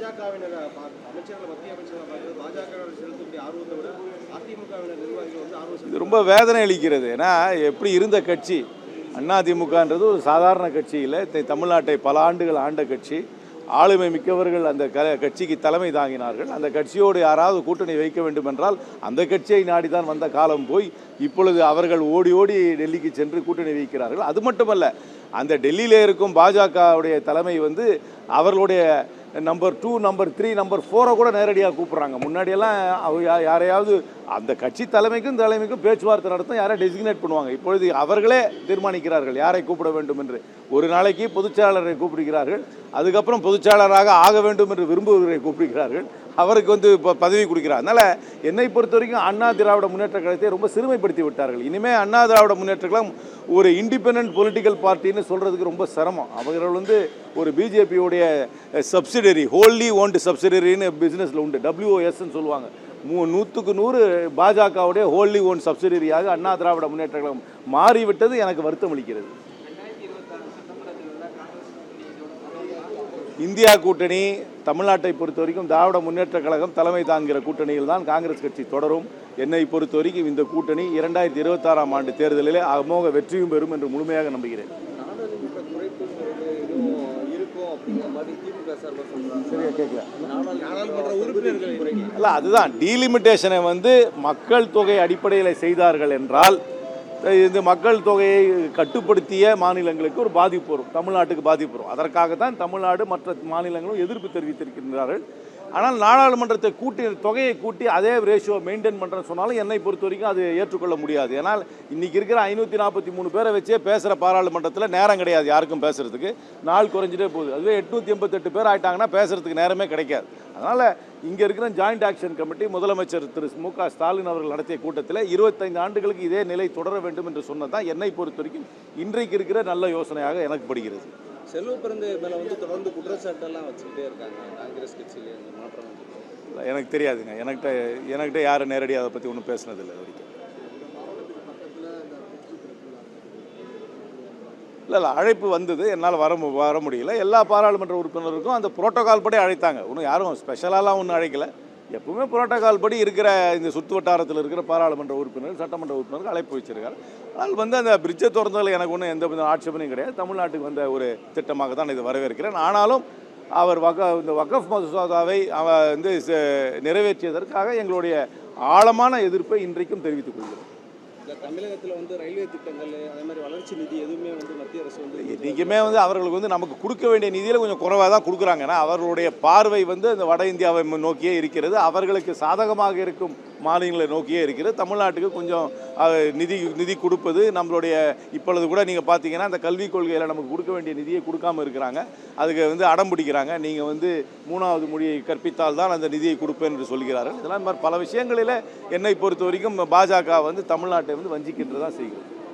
பாஜகவினர் அமைச்சர்கள் மத்திய அமைச்சர்கள் பார்த்து பாஜகவினர் செலுத்தக்கூடிய ஆர்வத்தை விட அதிமுகவினர் நிர்வாகிகள் வந்து ஆர்வம் இது ரொம்ப வேதனை அளிக்கிறது. ஏன்னா எப்படி இருந்த கட்சி அதிமுகன்றது ஒரு சாதாரண கட்சி இல்லை. தமிழ்நாட்டை பல ஆண்டுகள் ஆண்ட கட்சி, ஆளுமை மிக்கவர்கள் அந்த கட்சிக்கு தலைமை தாங்கினார்கள். அந்த கட்சியோடு யாராவது கூட்டணி வைக்க வேண்டும் என்றால் அந்த கட்சியை நாடிதான் வந்த காலம் போய் இப்பொழுது அவர்கள் ஓடி ஓடி டெல்லிக்கு சென்று கூட்டணி வைக்கிறார்கள். அது மட்டுமல்ல, அந்த டெல்லியில் இருக்கும் பாஜகவுடைய தலைமை வந்து அவர்களுடைய நம்பர் 2, நம்பர் 3, நம்பர் 4 கூட நேரடியாக கூப்பிட்றாங்க. முன்னாடியெல்லாம் யாரையாவது அந்த கட்சி தலைமைக்கும் பேச்சுவார்த்தை நடத்த யாரை டெசிக்னேட் பண்ணுவாங்க. இப்பொழுது அவர்களே தீர்மானிக்கிறார்கள் யாரை கூப்பிட வேண்டும் என்று. ஒரு நாளைக்கு பொதுச்செயலாளரை கூப்பிடுகிறார்கள், அதுக்கப்புறம் பொதுச்செயலாளராக ஆக வேண்டும் என்று விரும்புவவரை கூப்பிடுகிறார்கள், அவருக்கு வந்து இப்போ பதவி கொடுக்கிறார். அதனால் என்னை பொறுத்த வரைக்கும் அண்ணா திராவிட முன்னேற்ற கழகத்தை ரொம்ப சிறுமைப்படுத்தி விட்டார்கள். இனிமேல் அண்ணா திராவிட முன்னேற்ற கழகம் ஒரு இண்டிபெண்டன்ட் பொலிட்டிக்கல் பார்ட்டின்னு சொல்கிறதுக்கு ரொம்ப சிரமம். அவர்கள் வந்து ஒரு பிஜேபியோடைய சப்சிடரி, ஹோல்லி ஓன்டு சப்சிடரின்னு பிஸ்னஸில் உண்டு, WOSன்னு சொல்லுவாங்க. 100க்கு 100 பாஜகவுடைய ஹோல்லி ஓன் சப்சிடரியாக அண்ணா திராவிட முன்னேற்ற கழகம் மாறிவிட்டது எனக்கு வருத்தம் அளிக்கிறது. இந்தியா கூட்டணி தமிழ்நாட்டை பொறுத்த வரைக்கும் திராவிட முன்னேற்ற கழகம் தலைமை தாங்குகிற கூட்டணியில் தான் காங்கிரஸ் கட்சி தொடரும். என்னை பொறுத்த வரைக்கும் இந்த கூட்டணி 2026ஆம் ஆண்டு தேர்தலில் அமோக வெற்றியும் பெறும் என்று முழுமையாக நம்புகிறேன். அல்ல, அதுதான் டீலிமிட்டேஷனை வந்து மக்கள் தொகை அடிப்படையில் செய்தார்கள் என்றால் இந்த மக்கள் தொகையை கட்டுப்படுத்திய மாநிலங்களுக்கு ஒரு பாதிப்பு வரும், தமிழ்நாட்டுக்கு பாதிப்பு வரும். அதற்காகத்தான் தமிழ்நாடு மற்ற மாநிலங்களும் எதிர்ப்பு தெரிவித்திருக்கின்றார்கள். ஆனால் நாடாளுமன்றத்தை தொகையை கூட்டி அதே ரேஷியோ மெயின்டைன் பண்ணுறேன்னு சொன்னாலும் என்னை பொறுத்த வரைக்கும் அது ஏற்றுக்கொள்ள முடியாது. ஏன்னால் இன்றைக்கி இருக்கிற 543 பேரை வச்சே பேசுகிற பாராளுமன்றத்தில் நேரம் கிடையாது யாருக்கும் பேசுகிறதுக்கு. நாள் குறைஞ்சிட்டே போகுது. அதுவே 888 பேர் ஆகிட்டாங்கன்னா பேசுகிறதுக்கு நேரமே கிடைக்காது. அதனால் இங்கே இருக்கிற ஜாயிண்ட் ஆக்ஷன் கமிட்டி முதலமைச்சர் திரு மு.க. ஸ்டாலின் அவர்கள் நடத்திய கூட்டத்தில் 25 ஆண்டுகளுக்கு இதே நிலை தொடர வேண்டும் என்று சொன்னதான் என்னை பொறுத்த வரைக்கும் இன்றைக்கு இருக்கிற நல்ல யோசனையாக எனக்கு படுகிறது. செல்வ பிறந்த மேலே வந்து தொடர்ந்து குற்றச்சாட்டெல்லாம் வச்சுக்கிட்டே இருக்காங்க காங்கிரஸ் கட்சியில். இந்த மாற்றம் இல்லை, எனக்கு தெரியாதுங்க. எனக்கிட்ட யாரும் நேரடியாக அதை பற்றி ஒன்றும் பேசினதில்லை வரைக்கும். இல்லை, அழைப்பு வந்தது, என்னால் வர முடியல. எல்லா பாராளுமன்ற உறுப்பினருக்கும் அந்த புரோட்டோகால் படி அழைத்தாங்க. ஒன்றும் யாரும் ஸ்பெஷலாலாம் ஒன்றும் அழைக்கலை. எப்பவுமே புரோட்டோகால் படி இருக்கிற இந்த சுற்று வட்டாரத்தில் இருக்கிற பாராளுமன்ற உறுப்பினர்கள், சட்டமன்ற உறுப்பினர்கள் அழைப்பு வச்சிருக்காரு. அதனால் வந்து அந்த பிரிட்ஜை திறந்ததில் எனக்கு ஒன்றும் எந்த வித ஆட்சேபனையும் கிடையாது. தமிழ்நாட்டுக்கு வந்த ஒரு திட்டமாக தான் இதை வரவேற்கிறேன். ஆனாலும் அவர் இந்த வக்ஃப் மசோதாவை வந்து நிறைவேற்றியதற்காக எங்களுடைய ஆழமான எதிர்ப்பை இன்றைக்கும் தெரிவித்துக் கொள்கிறோம். தமிழகத்தில் வந்து ரயில்வே திட்டங்கள் அதே மாதிரி வளர்ச்சி நிதி எதுவுமே வந்து மத்திய அரசு வந்து இன்றைக்குமே வந்து அவர்களுக்கு வந்து நமக்கு கொடுக்க வேண்டிய நிதியில் கொஞ்சம் குறைவாக தான் கொடுக்குறாங்க. ஏன்னா அவர்களுடைய பார்வை வந்து அந்த வட இந்தியாவை நோக்கியே இருக்கிறது. அவர்களுக்கு சாதகமாக இருக்கும் மாநிலங்களை நோக்கியே இருக்கிறது. தமிழ்நாட்டுக்கு கொஞ்சம் நிதி கொடுப்பது நம்மளுடைய இப்பொழுது கூட நீங்கள் பார்த்தீங்கன்னா அந்த கல்விக் கொள்கையில் நமக்கு கொடுக்க வேண்டிய நிதியை கொடுக்காமல் இருக்கிறாங்க. அதுக்கு வந்து அடம் பிடிக்கிறாங்க. நீங்கள் வந்து 3வது மொழியை கற்பித்தால் தான் அந்த நிதியை கொடுப்பேன் என்று சொல்கிறார்கள். இதெல்லாம் பல விஷயங்களில் என்னை பொறுத்த வரைக்கும் பாஜக வந்து தமிழ்நாட்டை வந்து வஞ்சிக்கின்றதான் செய்கிறது.